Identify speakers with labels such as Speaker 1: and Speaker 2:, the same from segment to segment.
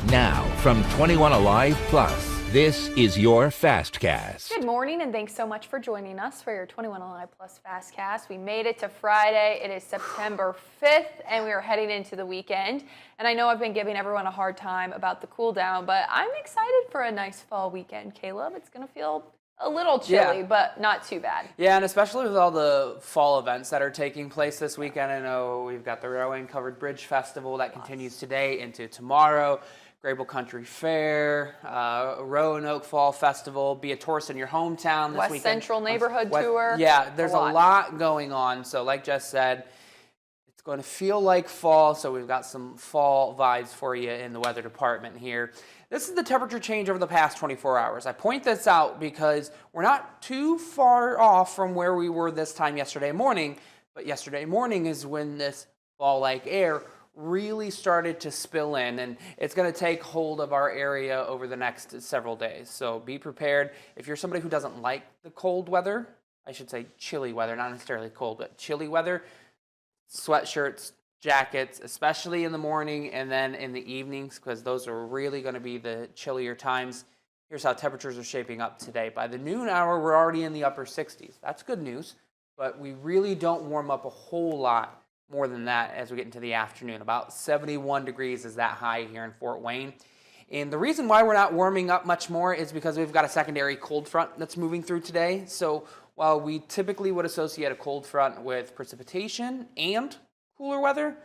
Speaker 1: Now, from 21Alive Plus, this is your Fastcast.
Speaker 2: Good morning, and thanks so much for joining us for your 21Alive Plus Fastcast. We made it to Friday. It is September 5th, and we are heading into the weekend. And I know I've been giving everyone a hard time about the cool down, but I'm excited for a nice fall weekend, Caleb. It's going to feel a little chilly, but not too bad.
Speaker 3: Yeah, and especially with all the fall events that are taking place this weekend. I know we've got the Rowing Covered Bridge Festival that continues today into tomorrow. Grable Country Fair, Roanoke Fall Festival, be a tourist in your hometown this weekend.
Speaker 2: West Central Neighborhood Tour.
Speaker 3: Yeah, there's a lot going on. So like Jess said, it's going to feel like fall, so we've got some fall vibes for you in the weather department here. This is the temperature change over the past 24 hours. I point this out because we're not too far off from where we were this time yesterday morning, but yesterday morning is when this fall-like air really started to spill in, and it's going to take hold of our area over the next several days. So be prepared. If you're somebody who doesn't like the cold weather, I should say chilly weather, not necessarily cold, but chilly weather, sweatshirts, jackets, especially in the morning and then in the evenings, because those are really going to be the chillier times. Here's how temperatures are shaping up today. By the noon hour, we're already in the upper 60s. That's good news, but we really don't warm up a whole lot more than that as we get into the afternoon. About 71 degrees is that high here in Fort Wayne. And the reason why we're not warming up much more is because we've got a secondary cold front that's moving through today. So while we typically would associate a cold front with precipitation and cooler weather,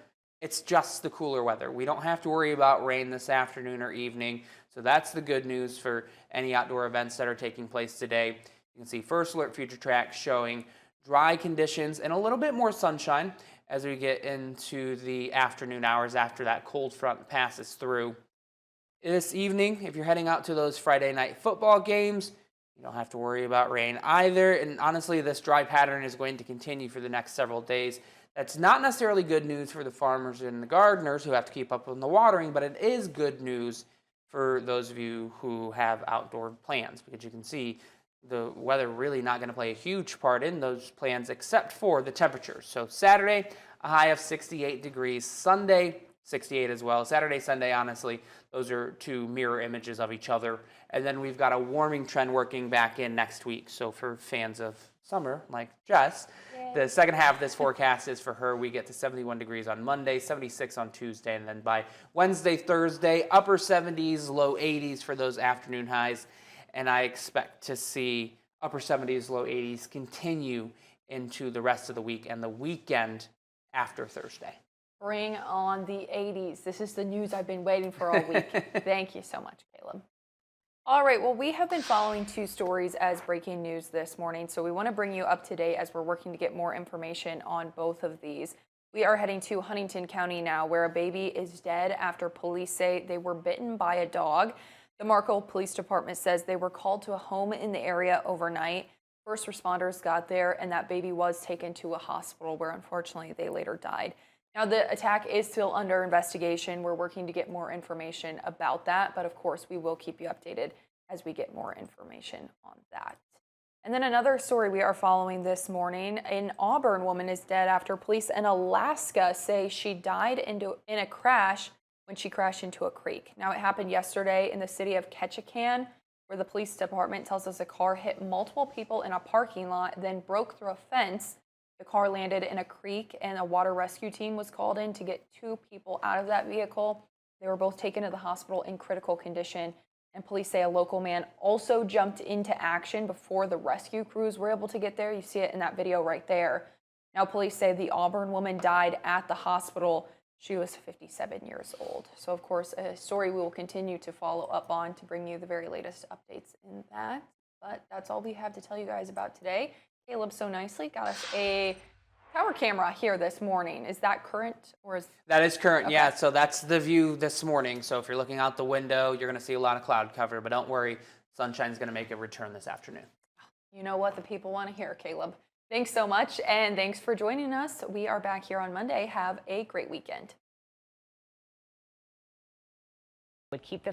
Speaker 3: it's just the cooler weather. We don't have to worry about rain this afternoon or evening. So that's the good news for any outdoor events that are taking place today. You can see First Alert Future Track showing dry conditions and a little bit more sunshine as we get into the afternoon hours after that cold front passes through. This evening, if you're heading out to those Friday night football games, you don't have to worry about rain either. And honestly, this dry pattern is going to continue for the next several days. That's not necessarily good news for the farmers and the gardeners who have to keep up on the watering, but it is good news for those of you who have outdoor plans, because you can see the weather really not going to play a huge part in those plans except for the temperatures. So Saturday, a high of 68 degrees. Sunday, 68 as well. Saturday, Sunday, honestly, those are two mirror images of each other. And then we've got a warming trend working back in next week. So for fans of summer like Jess, the second half of this forecast is for her. We get to 71 degrees on Monday, 76 on Tuesday, and then by Wednesday, Thursday, upper 70s, low 80s for those afternoon highs. And I expect to see upper 70s, low 80s continue into the rest of the week and the weekend after Thursday.
Speaker 2: Bring on the 80s. This is the news I've been waiting for all week. Thank you so much, Caleb. All right, well, we have been following two stories as breaking news this morning, so we want to bring you up to date as we're working to get more information on both of these. We are heading to Huntington County now, where a baby is dead after police say they were bitten by a dog. The Markle Police Department says they were called to a home in the area overnight. First responders got there, and that baby was taken to a hospital where unfortunately they later died. Now, the attack is still under investigation. We're working to get more information about that, but of course we will keep you updated as we get more information on that. And then another story we are following this morning, an Auburn woman is dead after police in Alaska say she died in a crash when she crashed into a creek. Now, it happened yesterday in the city of Ketchikan, where the police department tells us a car hit multiple people in a parking lot, then broke through a fence. The car landed in a creek, and a water rescue team was called in to get two people out of that vehicle. They were both taken to the hospital in critical condition, and police say a local man also jumped into action before the rescue crews were able to get there. You see it in that video right there. Now, police say the Auburn woman died at the hospital. She was 57 years old. So, of course, a story we will continue to follow up on to bring you the very latest updates in that. But that's all we have to tell you guys about today. Caleb so nicely got us a tower camera here this morning. Is that current or is
Speaker 3: that is current?
Speaker 2: Okay.
Speaker 3: Yeah, so that's the view this morning. So if you're looking out the window, you're going to see a lot of cloud cover, but don't worry, sunshine's going to make a return this afternoon.
Speaker 2: You know what the people want to hear, Caleb. Thanks so much, and thanks for joining us. We are back here on Monday. Have a great weekend.
Speaker 4: Would keep the